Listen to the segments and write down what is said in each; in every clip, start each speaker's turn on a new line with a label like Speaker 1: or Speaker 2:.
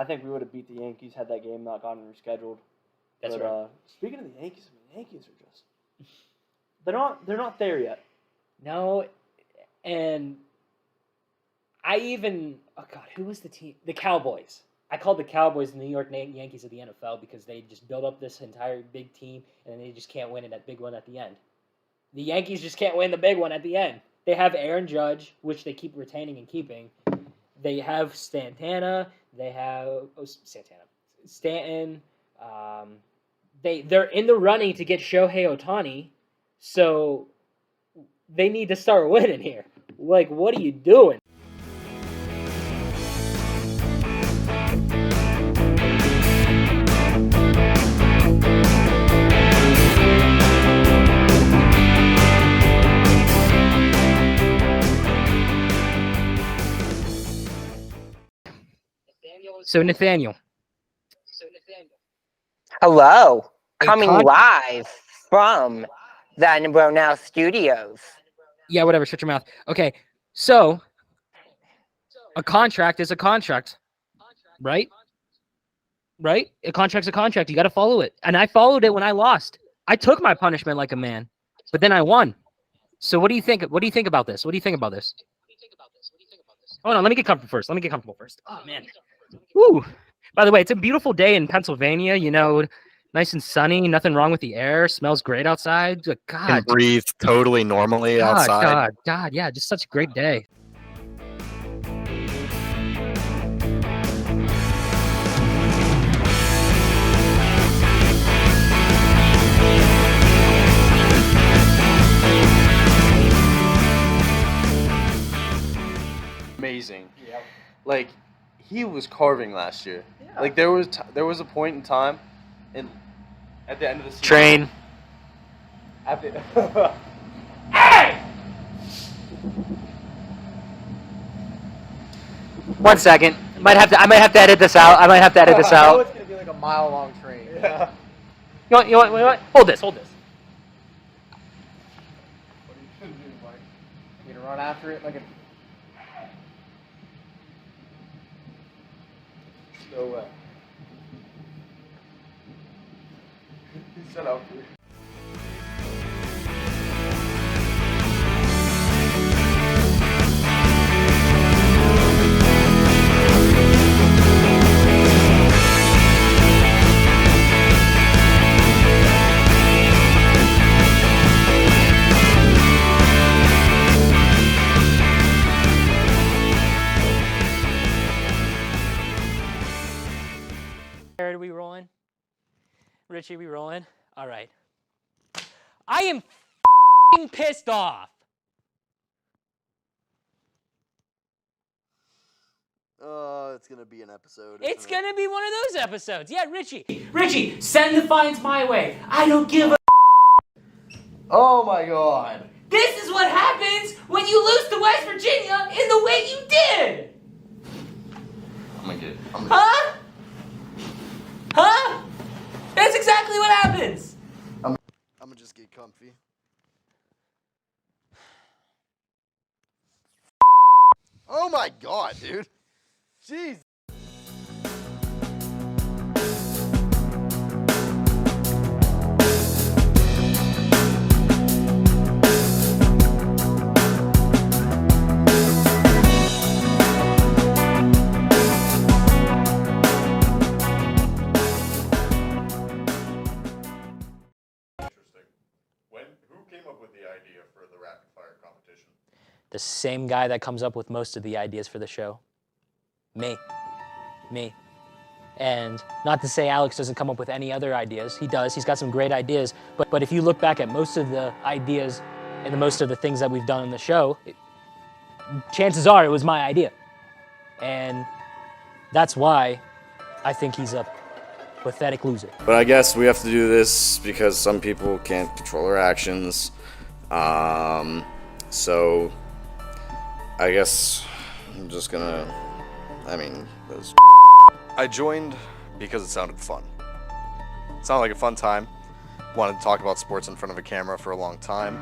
Speaker 1: I think we would have beat the Yankees had that game not gotten rescheduled.
Speaker 2: That's right.
Speaker 1: Speaking of the Yankees, the Yankees are just they're not there yet.
Speaker 2: No, and who was the team? The Cowboys. I called the Cowboys the New York Yankees of the NFL because they just build up this entire big team and they just can't win in that big one at the end. The Yankees just can't win the big one at the end. They have Aaron Judge, which they keep retaining and keeping. They have Santana. They have Stanton. They're in the running to get Shohei Ohtani, so they need to start winning here. Like, what are you doing? So Nathaniel.
Speaker 3: Hello, coming live from the Boro Studios.
Speaker 2: Yeah, whatever. Shut your mouth. Okay, so a contract is a contract, right? Right? A contract's a contract. You got to follow it. And I followed it when I lost. I took my punishment like a man, but then I won. So what do you think? What do you think about this? What do you think about this? Hold on, let me get comfortable first. Oh man. Woo. By the way, it's a beautiful day in Pennsylvania. You know, nice and sunny. Nothing wrong with the air. Smells great outside. God,
Speaker 4: can breathe totally normally outside.
Speaker 2: God, yeah, just such a great day.
Speaker 1: Amazing. Yeah. Like, he was carving last year. Yeah. Like, there was a point in time, at the end of the season.
Speaker 2: Train.
Speaker 1: Hey!
Speaker 2: 1 second. I might have to edit this out. I
Speaker 5: know it's gonna be like a mile-long train.
Speaker 1: Yeah.
Speaker 2: You know what? Hold this.
Speaker 5: What are you gonna do, Mike? You gonna run after it like a...
Speaker 1: No way. Shut up, dude.
Speaker 2: Are we rolling? Richie, we rolling? All right. I am pissed off.
Speaker 6: It's gonna be an episode.
Speaker 2: It's gonna be one of those episodes. Yeah, Richie, send the fines my way. I don't give a.
Speaker 6: Oh my god.
Speaker 2: This is what happens when you lose to West Virginia in the way you did. Huh? Huh? That's exactly what happens.
Speaker 6: I'm gonna just get comfy. Oh my god, dude. Jeez.
Speaker 2: The same guy that comes up with most of the ideas for the show. Me. And not to say Alex doesn't come up with any other ideas. He does. He's got some great ideas. But if you look back at most of the ideas and most of the things that we've done on the show, chances are it was my idea. And that's why I think he's a pathetic loser.
Speaker 4: But I guess we have to do this because some people can't control their actions. So I guess I'm just gonna, I joined because it sounded fun. It sounded like a fun time. Wanted to talk about sports in front of a camera for a long time.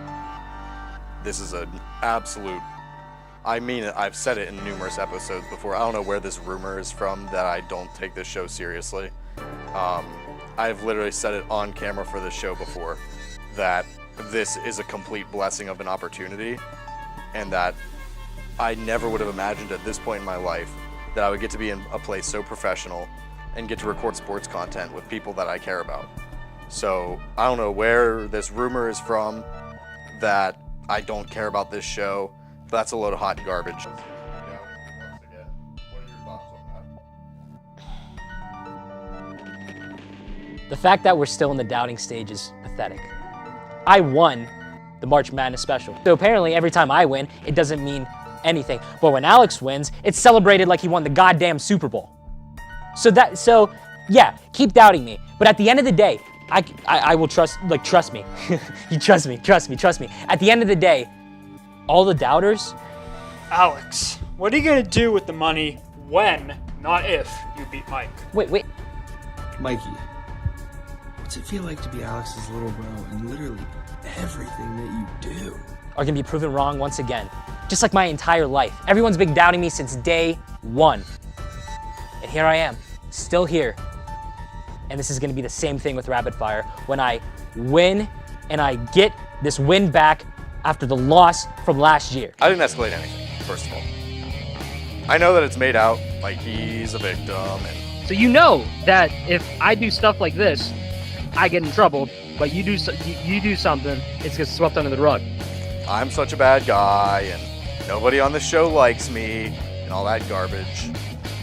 Speaker 4: This is an absolute I mean it. I've said it in numerous episodes before. I don't know where this rumor is from that I don't take this show seriously. I've literally said it on camera for this show before that this is a complete blessing of an opportunity, and that I never would have imagined at this point in my life that I would get to be in a place so professional and get to record sports content with people that I care about. So I don't know where this rumor is from that I don't care about this show. But that's a load of hot garbage.
Speaker 2: The fact that we're still in the doubting stage is pathetic. I won the March Madness special. So apparently every time I win, it doesn't mean anything. But when Alex wins, it's celebrated like he won the goddamn Super Bowl. So yeah, keep doubting me. But at the end of the day, I will trust me. You trust me. At the end of the day, all the doubters.
Speaker 7: Alex, what are you gonna do with the money when, not if, you beat Mike?
Speaker 2: Wait.
Speaker 8: Mikey, what's it feel like to be Alex's little bro and literally everything that you do?
Speaker 2: Are gonna be proven wrong once again. Just like my entire life. Everyone's been doubting me since day one. And here I am, still here. And this is gonna be the same thing with Rapid Fire. When I win and I get this win back after the loss from last year.
Speaker 4: I didn't escalate anything, first of all. I know that it's made out like he's a victim.
Speaker 9: So you know that if I do stuff like this, I get in trouble, but you do something, it's gets swept under the rug.
Speaker 4: I'm such a bad guy, and nobody on the show likes me, and all that garbage.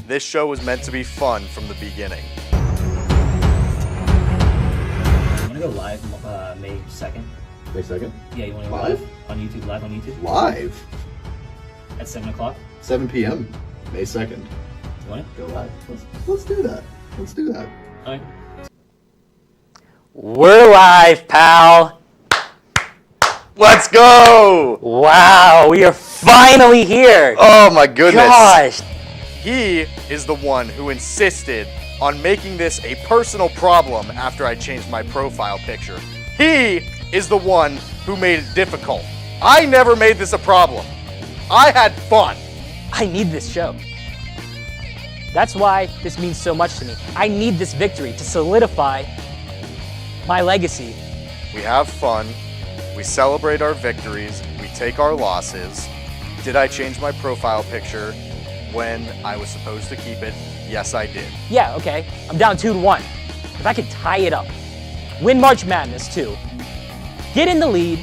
Speaker 4: This show was meant to be fun from the beginning.
Speaker 2: I'm gonna go live May 2nd.
Speaker 10: May 2nd?
Speaker 2: Yeah, you wanna go
Speaker 10: Live?
Speaker 2: On YouTube, live on YouTube?
Speaker 10: Live?
Speaker 2: At 7 o'clock?
Speaker 10: 7 p.m. May 2nd.
Speaker 2: You want it?
Speaker 10: Go live. Let's do that. Let's do that.
Speaker 2: Alright.
Speaker 3: We're live, pal.
Speaker 4: Let's go!
Speaker 3: Wow, we are finally here.
Speaker 4: Oh my goodness.
Speaker 3: Gosh.
Speaker 4: He is the one who insisted on making this a personal problem after I changed my profile picture. He is the one who made it difficult. I never made this a problem. I had fun.
Speaker 2: I need this show. That's why this means so much to me. I need this victory to solidify my legacy.
Speaker 4: We have fun. We celebrate our victories. We take our losses. Did I change my profile picture when I was supposed to keep it? Yes, I did.
Speaker 2: Yeah, okay. I'm down 2-1. If I could tie it up, win March Madness too, get in the lead,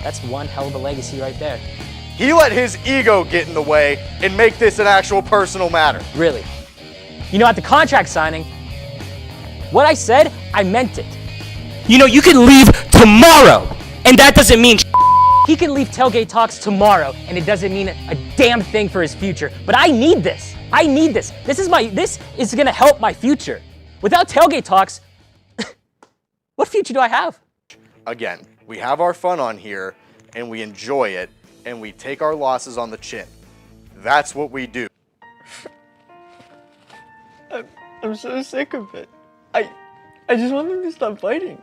Speaker 2: that's one hell of a legacy right there.
Speaker 4: He let his ego get in the way and make this an actual personal matter.
Speaker 2: Really. You know, at the contract signing, what I said, I meant it. You know, you can leave tomorrow, and that doesn't mean He can leave Tailgate Talks tomorrow, and it doesn't mean a damn thing for his future. But I need this. I need this. This is gonna help my future. Without Tailgate Talks, what future do I have?
Speaker 4: Again, we have our fun on here, and we enjoy it, and we take our losses on the chin. That's what we do.
Speaker 5: I'm so sick of it. I just want them to stop fighting.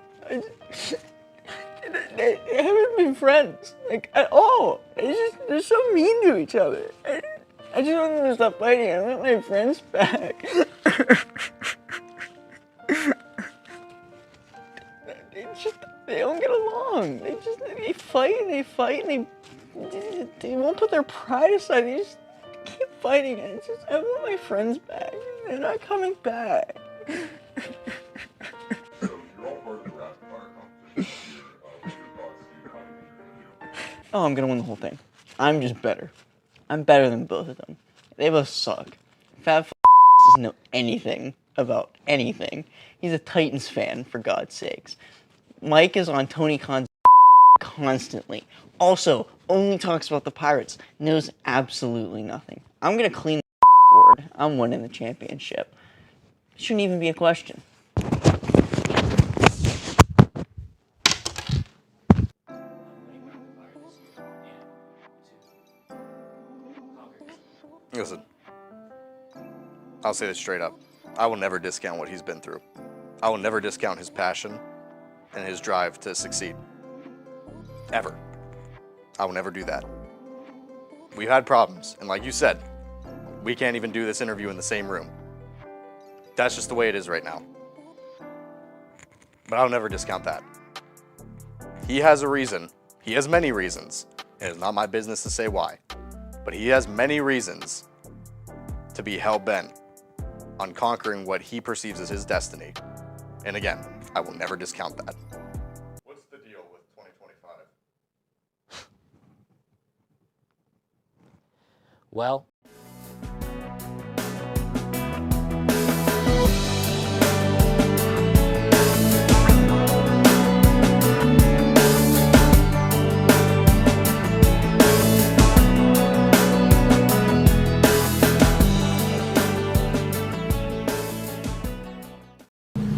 Speaker 5: They haven't been friends, like, at all. They're so mean to each other. I just want them to stop fighting. I want my friends back. They don't get along. They fight and they won't put their pride aside. They just keep fighting. And I want my friends back. They're not coming back. Oh, I'm gonna win the whole thing. I'm just better. I'm better than both of them. They both suck. Fat doesn't know anything about anything. He's a Titans fan, for God's sakes. Mike is on Tony Khan's constantly. Also, only talks about the Pirates. Knows absolutely nothing. I'm gonna clean the board. I'm winning the championship. Shouldn't even be a question.
Speaker 4: Listen, I'll say this straight up. I will never discount what he's been through. I will never discount his passion and his drive to succeed. Ever. I will never do that. We've had problems, and like you said, we can't even do this interview in the same room. That's just the way it is right now. But I'll never discount that. He has a reason. He has many reasons. And it's not my business to say why. But he has many reasons to be hell-bent on conquering what he perceives as his destiny. And again, I will never discount that. What's the deal with 2025?
Speaker 2: Well,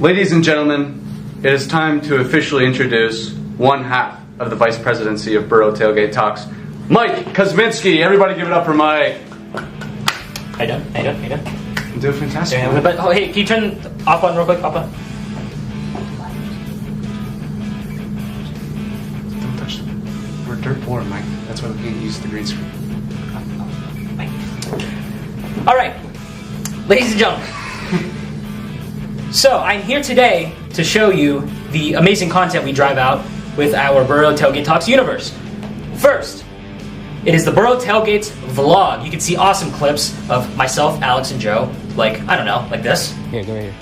Speaker 11: Ladies and gentlemen, it is time to officially introduce one half of the Vice Presidency of Boro Tailgate Talks, Mike Kosminski. Everybody give it up for Mike.
Speaker 2: How you doing?
Speaker 11: I'm doing fantastic.
Speaker 2: Yeah, but, oh, hey, can you turn off on real quick? Off on.
Speaker 11: Don't touch them. We're dirt poor, Mike. That's why we can't use the green screen.
Speaker 2: All right, ladies and gentlemen. So I'm here today to show you the amazing content we drive out with our Boro Tailgate Talks universe. First, it is the Boro Tailgates vlog. You can see awesome clips of myself, Alex, and Joe. Like, I don't know, like this.
Speaker 9: Here, go right here.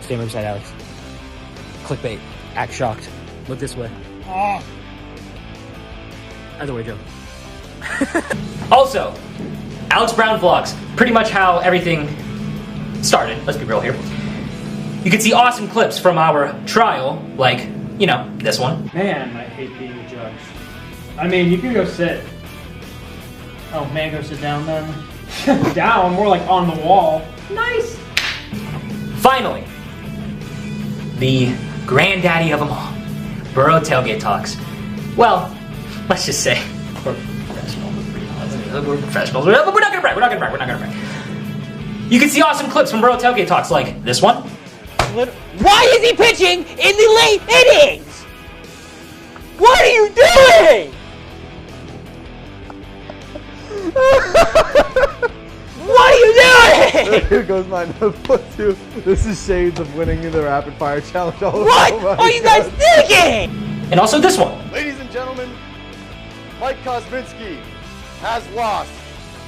Speaker 9: Stand right beside Alex. Clickbait. Act shocked. Look this way. Other way, Joe.
Speaker 2: Also, Alex Brown vlogs. Pretty much how everything started. Let's be real here. You can see awesome clips from our trial, like, you know, this one.
Speaker 7: Man, I hate being a judge. I mean, you can go sit.
Speaker 9: Oh, man, go sit down then.
Speaker 7: Down, more like on the wall.
Speaker 2: Nice. Finally, the granddaddy of them all, Boro Tailgate Talks. Well, let's just say we're professionals. We're professionals. But we're not gonna brag. You can see awesome clips from Boro Tailgate Talks, like this one.
Speaker 3: Why is he pitching in the late innings? What are you doing? What are you doing?
Speaker 6: Here goes my notebook too. This is shades of winning the rapid fire challenge.
Speaker 3: What are you guys thinking?
Speaker 2: And also this one.
Speaker 6: Ladies and gentlemen, Mike Kosminski has lost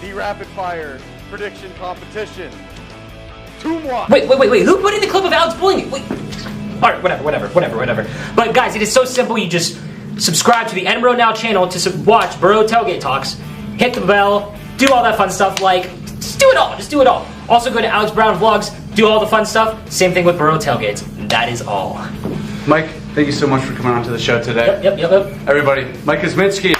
Speaker 6: the rapid fire prediction competition.
Speaker 2: Wait. Who put in the clip of Alex bullying me? Wait. Alright, whatever. But guys, it is so simple. You just subscribe to the NBro Now channel to watch Boro Tailgate Talks. Hit the bell. Do all that fun stuff. Like, just do it all. Also go to Alex Brown Vlogs. Do all the fun stuff. Same thing with Boro Tailgates. That is all.
Speaker 11: Mike, thank you so much for coming on to the show today.
Speaker 2: Yep.
Speaker 11: Everybody, Mike Kosminski.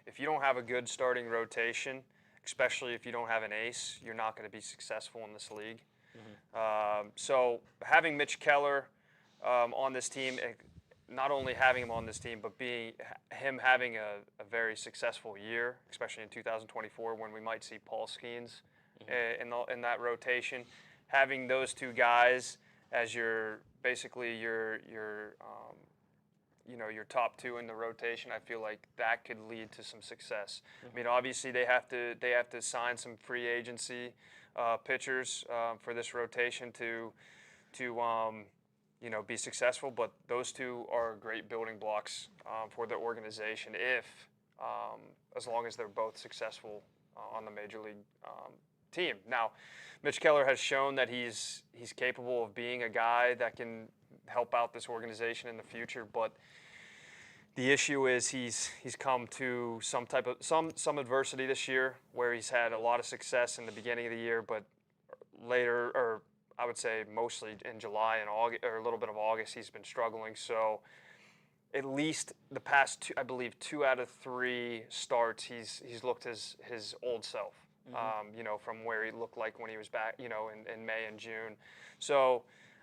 Speaker 12: If you don't have a good starting rotation, especially if you don't have an ace, you're not going to be successful in this league. So having Mitch Keller on this team, not only having him on this team, but him having a very successful year, especially in 2024 when we might see Paul Skeens in that rotation, having those two guys as your top two in the rotation, I feel like that could lead to some success. I mean, obviously they have to sign some free agency pitchers for this rotation to be successful. But those two are great building blocks for the organization as long as they're both successful on the major league team. Now, Mitch Keller has shown that he's capable of being a guy that can help out this organization in the future, but the issue is he's come to some adversity this year where he's had a lot of success in the beginning of the year, but later or I would say mostly in July and August, or a little bit of August, he's been struggling. So at least the past two, I believe 2 out of 3 starts, he's looked his old self. You know, from where he looked like when he was back, you know, in May and June. So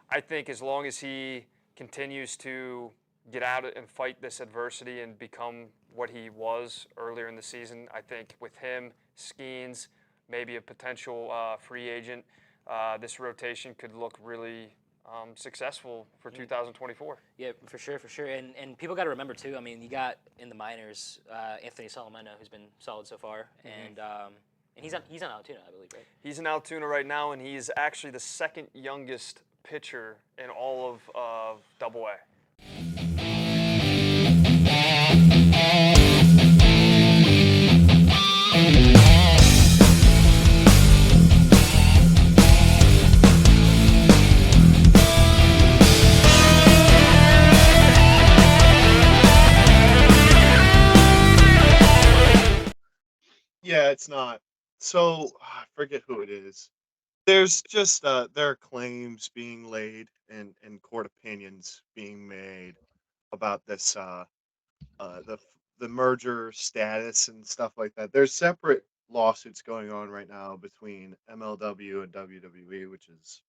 Speaker 12: I think as long as he continues to get out and fight this adversity and become what he was earlier in the season, I think with him, Skeens, maybe a potential free agent, this rotation could look really successful for 2024.
Speaker 2: Yeah, for sure. And people got to remember too. I mean, you got in the minors Anthony Salamena, who's been solid so far, and he's on Altoona, I believe, right?
Speaker 12: He's in Altoona right now, and he's actually the second youngest pitcher in all of Double A.
Speaker 6: Yeah, it's not. So I forget who it is. There's just there are claims being laid and court opinions being made about this the merger status and stuff like that. There's separate lawsuits going on right now between MLW and WWE, which is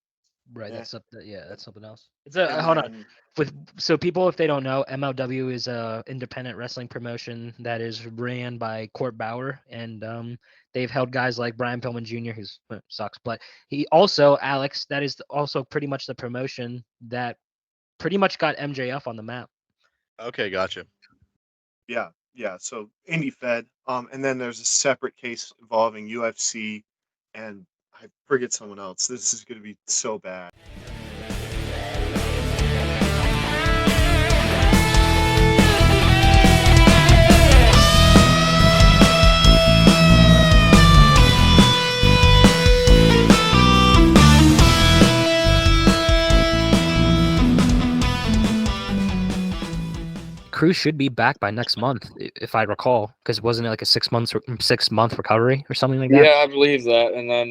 Speaker 9: Right,
Speaker 6: eh.
Speaker 9: that's something else. It's
Speaker 6: And
Speaker 9: hold on.
Speaker 6: then-
Speaker 9: So people, if they don't know, MLW is a independent wrestling promotion that is ran by Court Bauer, and they've held guys like Brian Pillman Jr., who's sucks, but he also, Alex, that is also pretty much the promotion that pretty much got MJF on the map.
Speaker 4: Okay, gotcha.
Speaker 6: Yeah. So Indie Fed, and then there's a separate case involving UFC, and I forget someone else. This is going to be so bad.
Speaker 9: Cruz should be back by next month, if I recall, because wasn't it like a 6-month recovery or something like that?
Speaker 13: Yeah, I believe that. And then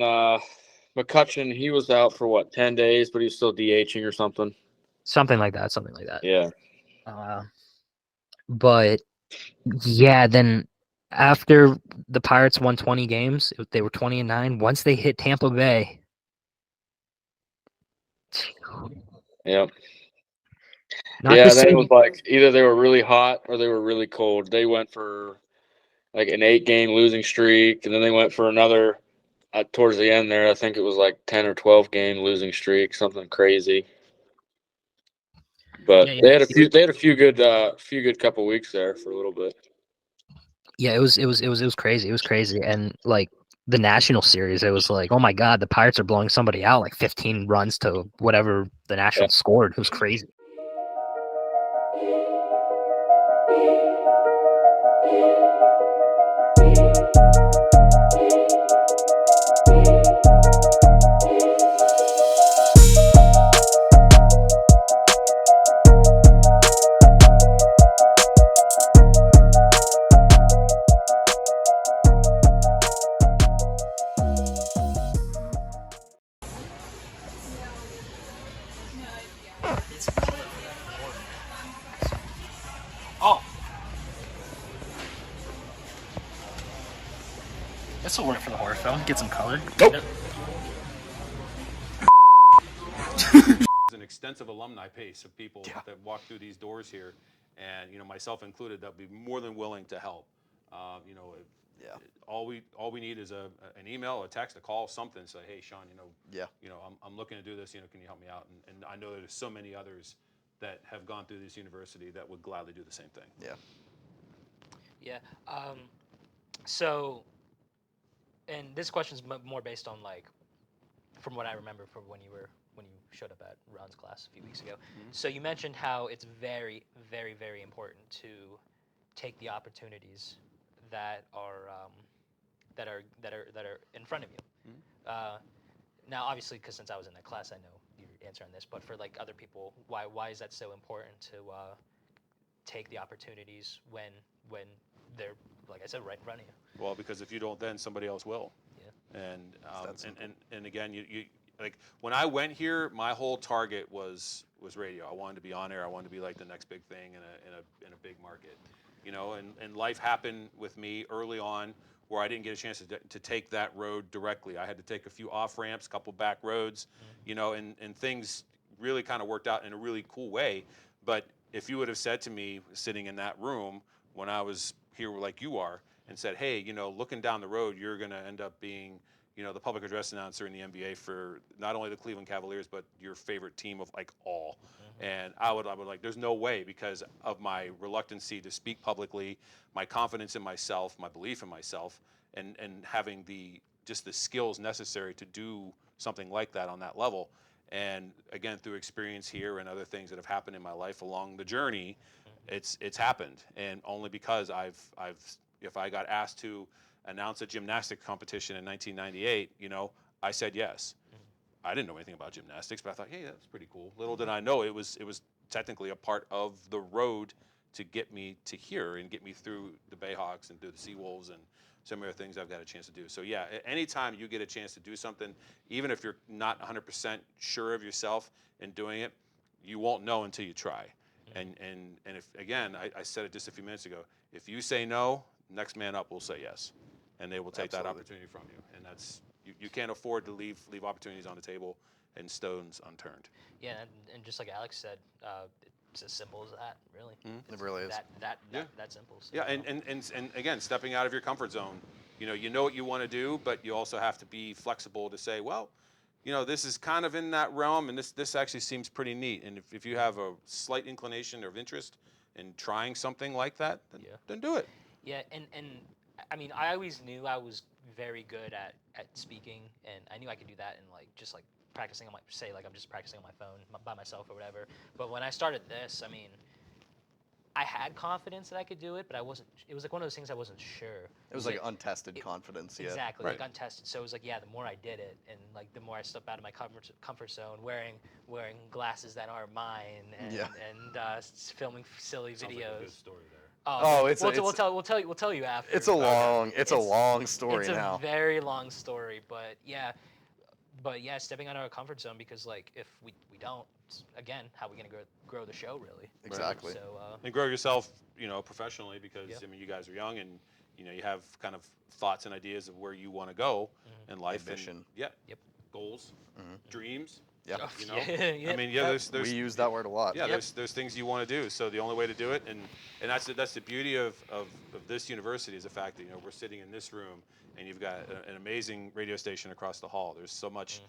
Speaker 13: McCutcheon, he was out for what, 10 days, but he's still DHing or something.
Speaker 9: Something like that.
Speaker 13: Yeah.
Speaker 9: But yeah, then after the Pirates won 20 games, they were 20-9. Once they hit Tampa Bay,
Speaker 13: Yep.
Speaker 9: Not
Speaker 13: yeah,
Speaker 9: the
Speaker 13: then it
Speaker 9: same-
Speaker 13: was like either they were really hot or they were really cold. They went for like an 8-game losing streak, and then they went for another towards the end there. I think it was like 10 or 12-game losing streak, something crazy. But
Speaker 9: Yeah,
Speaker 13: they had a few good couple weeks there for a little bit.
Speaker 9: yeah, it was crazy. It was crazy, and like the National Series, it was like, oh my God, the Pirates are blowing somebody out like 15 runs to whatever the Nationals scored. It was crazy.
Speaker 14: This will work for the horror film. Get some color.
Speaker 4: Nope.
Speaker 15: There's an extensive alumni base of people that walk through these doors here, and myself included, that would be more than willing to help. All we need is an email, a text, a call, something. Say, hey, Sean, I'm looking to do this. Can you help me out? And I know there's so many others that have gone through this university that would gladly do the same thing.
Speaker 4: Yeah.
Speaker 2: Yeah. So, and this question's more based on like, from what I remember from when you showed up at Ron's class a few weeks ago.
Speaker 15: Mm-hmm.
Speaker 2: So you mentioned how it's very, very, very important to take the opportunities that are in front of you.
Speaker 15: Mm-hmm.
Speaker 2: Now, obviously, because since I was in that class, I know your answer on this. But for like other people, why is that so important to take the opportunities when they're, like I said, right in front of you?
Speaker 15: Well, because if you don't, then somebody else will.
Speaker 2: Yeah.
Speaker 15: And again, you like when I went here, my whole target was radio. I wanted to be on air. I wanted to be like the next big thing in a big market, and life happened with me early on where I didn't get a chance to take that road directly. I had to take a few off ramps, a couple back roads, and things really kind of worked out in a really cool way. But if you would have said to me sitting in that room when I was here like you are and said, hey, looking down the road, you're going to end up being, the public address announcer in the NBA for not only the Cleveland Cavaliers, but your favorite team of like all. And I would like, there's no way because of my reluctancy to speak publicly, my confidence in myself, my belief in myself, and having just the skills necessary to do something like that on that level. And again, through experience here and other things that have happened in my life along the journey, it's happened. And only because if I got asked to announce a gymnastics competition in 1998, I said yes. I didn't know anything about gymnastics, but I thought, hey, that's pretty cool. Little did I know it was technically a part of the road to get me to here and get me through the Bayhawks and through the Seawolves and some of the things I've got a chance to do. So yeah, anytime you get a chance to do something, even if you're not 100% sure of yourself in doing it, you won't know until you try. And if again, I said it just a few minutes ago, if you say no, next man up will say yes, and they will take that opportunity from you. And that's you can't afford to leave opportunities on the table and stones unturned.
Speaker 9: Yeah, and just like Alex said, it's as simple as that, really.
Speaker 4: It really is.
Speaker 9: That simple. So,
Speaker 15: yeah, and again, stepping out of your comfort zone. You know what you want to do, but you also have to be flexible to say, well, this is kind of in that realm, and this actually seems pretty neat. And if you have a slight inclination or interest in trying something like that, then do it.
Speaker 9: Yeah, and I mean, I always knew I was very good at speaking, and I knew I could do that, and just practicing on I'm just practicing on my phone by myself or whatever. But when I started this, I mean, I had confidence that I could do it, but I wasn't. It was like one of those things I wasn't sure.
Speaker 4: It was like untested confidence. Yeah.
Speaker 9: Exactly, like untested. So it was like, yeah, the more I did it, and the more I stepped out of my comfort zone, wearing glasses that aren't mine, and filming silly
Speaker 15: Sounds
Speaker 9: videos.
Speaker 15: like a good story there.
Speaker 9: We'll tell you after.
Speaker 4: It's a long story now.
Speaker 9: It's a very long story, but yeah, stepping out of our comfort zone, because if we don't, again, how are we gonna grow the show, really?
Speaker 4: Exactly.
Speaker 9: So
Speaker 15: and grow yourself, professionally, because I mean, you guys are young, and you have kind of thoughts and ideas of where you want to go in life.
Speaker 4: Ambition.
Speaker 15: Goals, dreams.
Speaker 4: Yeah.
Speaker 15: I mean, there's
Speaker 4: we use that word a lot.
Speaker 15: Yeah, there's things you want to do. So the only way to do it, and that's the beauty of this university, is the fact that we're sitting in this room, and you've got an amazing radio station across the hall. There's so much.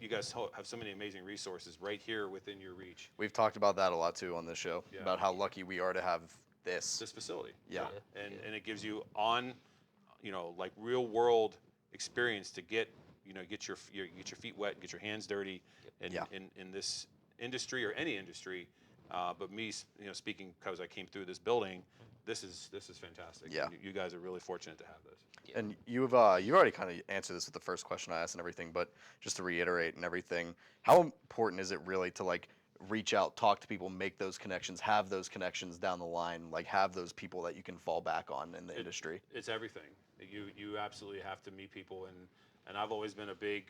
Speaker 15: You guys have so many amazing resources right here within your reach.
Speaker 4: We've talked about that a lot too on this show, about how lucky we are to have this
Speaker 15: facility.
Speaker 4: Yeah.
Speaker 15: And it gives you like real world experience to get your feet wet, get your hands dirty, in this industry or any industry. But me, speaking because I came through this building, this is fantastic.
Speaker 4: Yeah.
Speaker 15: You guys are really fortunate to have this.
Speaker 4: And you already kind of answered this with the first question I asked and everything, but just to reiterate and everything, how important is it really to reach out, talk to people, make those connections, have those connections down the line, have those people that you can fall back on in the industry?
Speaker 15: It's everything. You absolutely have to meet people, and I've always been a big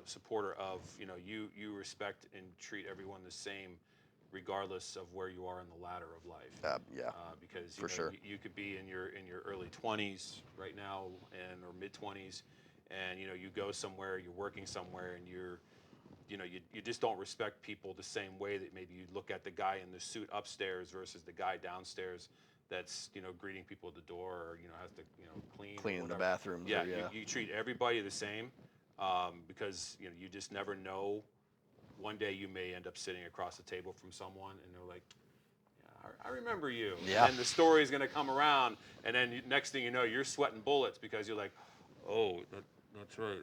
Speaker 15: supporter of you respect and treat everyone the same, regardless of where you are in the ladder of life. Because
Speaker 4: for sure
Speaker 15: you could be in your early 20s right now or mid 20s, and you go somewhere, you're working somewhere, and you just don't respect people the same way that maybe you look at the guy in the suit upstairs versus the guy downstairs that's greeting people at the door, or has to
Speaker 4: clean the bathrooms.
Speaker 15: Yeah, you treat everybody the same, because you just never know. One day you may end up sitting across the table from someone, and they're like, "Yeah, I remember you."
Speaker 4: Yeah.
Speaker 15: And the story's gonna come around, and then next thing you know, you're sweating bullets because you're like, "Oh, that's right.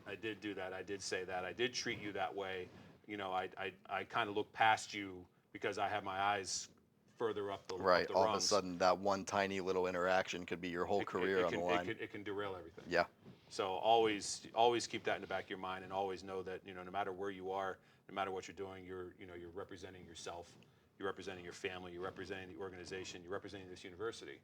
Speaker 15: I did do that. I did say that. I did treat you that way. I kind of look past you because I have my eyes further up the
Speaker 4: right.
Speaker 15: Up the
Speaker 4: All
Speaker 15: rungs.
Speaker 4: of a sudden, that one tiny little interaction could be your whole career on the line.
Speaker 15: It can derail everything.
Speaker 4: Yeah.
Speaker 15: So always keep that in the back of your mind, and always know that no matter where you are, no matter what you're doing, you're representing yourself, you're representing your family, you're representing the organization, you're representing this university.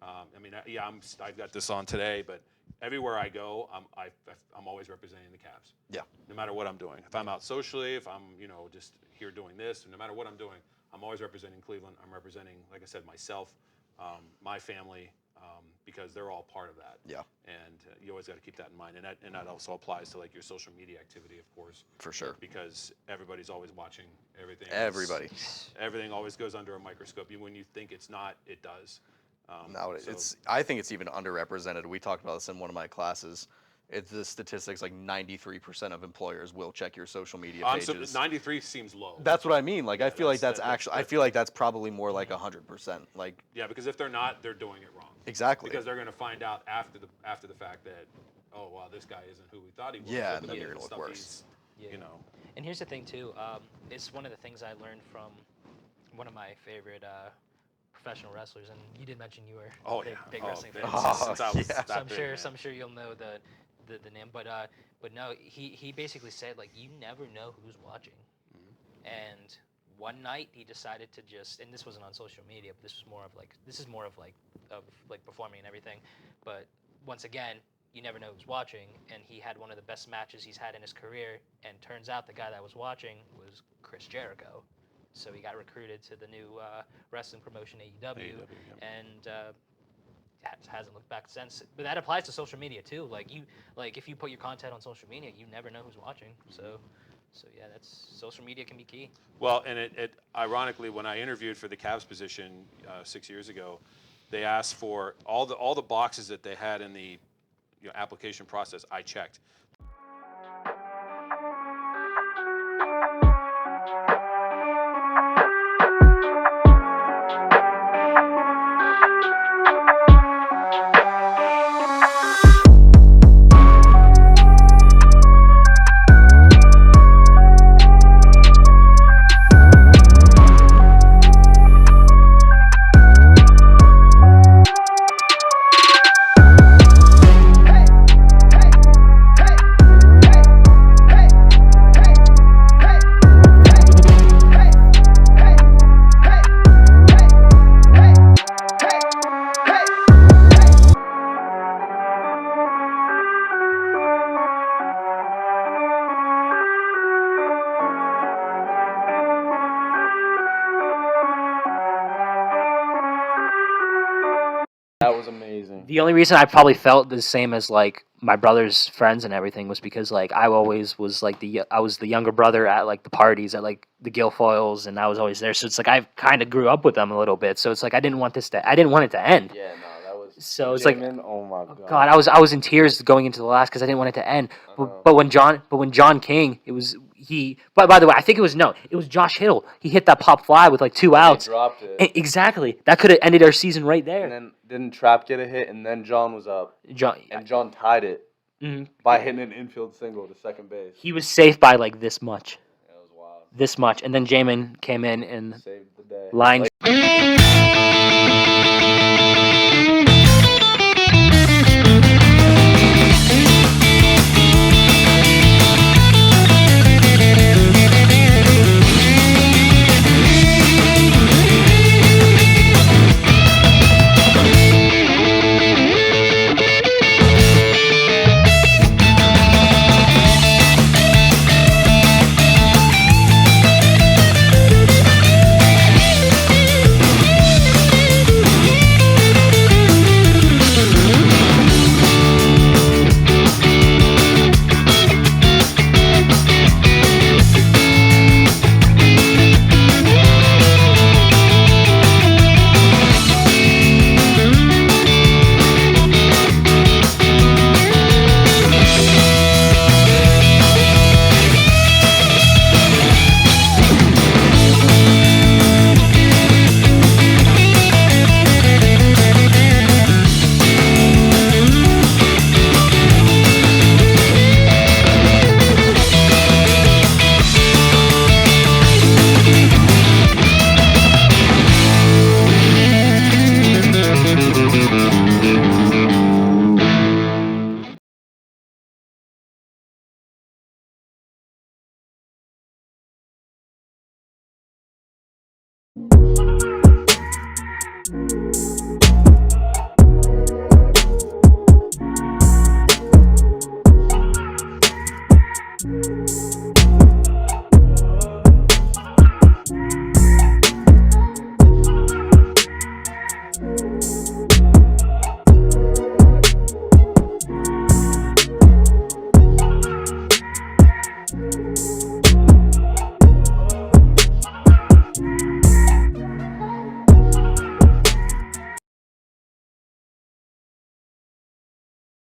Speaker 15: I mean, I've got this on today, but everywhere I go, I'm always representing the Cavs.
Speaker 4: Yeah.
Speaker 15: No matter what I'm doing, if I'm out socially, if I'm just here doing this, no matter what I'm doing, I'm always representing Cleveland. I'm representing, like I said, myself, my family, because they're all part of that.
Speaker 4: Yeah.
Speaker 15: And you always got to keep that in mind, and that also applies to like your social media activity, of course.
Speaker 4: For sure.
Speaker 15: Because everybody's always watching everything. Everything always goes under a microscope. Even when you think it's not, it does.
Speaker 4: Nowadays, I think it's even underrepresented. We talked about this in one of my classes. It's the statistics like 93% of employers will check your social media pages.
Speaker 15: 93 seems low.
Speaker 4: That's what I mean. Like, I feel like that's actually. I feel like that's probably more like 100%. Like.
Speaker 15: Yeah, because if they're not, they're doing it wrong.
Speaker 4: Exactly.
Speaker 15: Because they're going to find out after the fact that, oh wow, this guy isn't who we thought he was.
Speaker 4: Yeah, and then you're gonna look worse.
Speaker 9: And here's the thing too. It's one of the things I learned from one of my favorite professional wrestlers, and you did mention you were a big wrestling fan. So I'm sure you'll know the name, but no, he basically said like you never know who's watching, and one night he decided to just, and this wasn't on social media, but this is more of like performing and everything, but once again, you never know who's watching, and he had one of the best matches he's had in his career, and turns out the guy that was watching was Chris Jericho. So he got recruited to the new wrestling promotion AEW, and hasn't looked back since. But that applies to social media too. Like if you put your content on social media, you never know who's watching. So yeah, social media can be key.
Speaker 15: Well, and it ironically, when I interviewed for the Cavs position 6 years ago, they asked for all the boxes that they had in the application process. I checked.
Speaker 1: That was amazing.
Speaker 9: The only reason I probably felt the same as like my brother's friends and everything was because like I always was like I was the younger brother at like the parties at like the Guilfoyles, and I was always there. So it's like I kind of grew up with them a little bit. So it's like I didn't want it to end.
Speaker 1: Yeah, no, that was.
Speaker 9: So it's like,
Speaker 1: oh my god.
Speaker 9: God, I was in tears going into the last because I didn't want it to end. But when John King, it was he. But by the way, I think it was Josh Hiddle. He hit that pop fly with like 2 outs.
Speaker 1: He dropped it.
Speaker 9: Exactly. That could have ended our season right there.
Speaker 1: And then didn't Trap get a hit, and then John was up. John tied it by hitting an infield single to second base.
Speaker 9: He was safe by like this much.
Speaker 1: That was wild.
Speaker 9: This much, and then Jamin came in and
Speaker 1: saved the day.
Speaker 9: lined.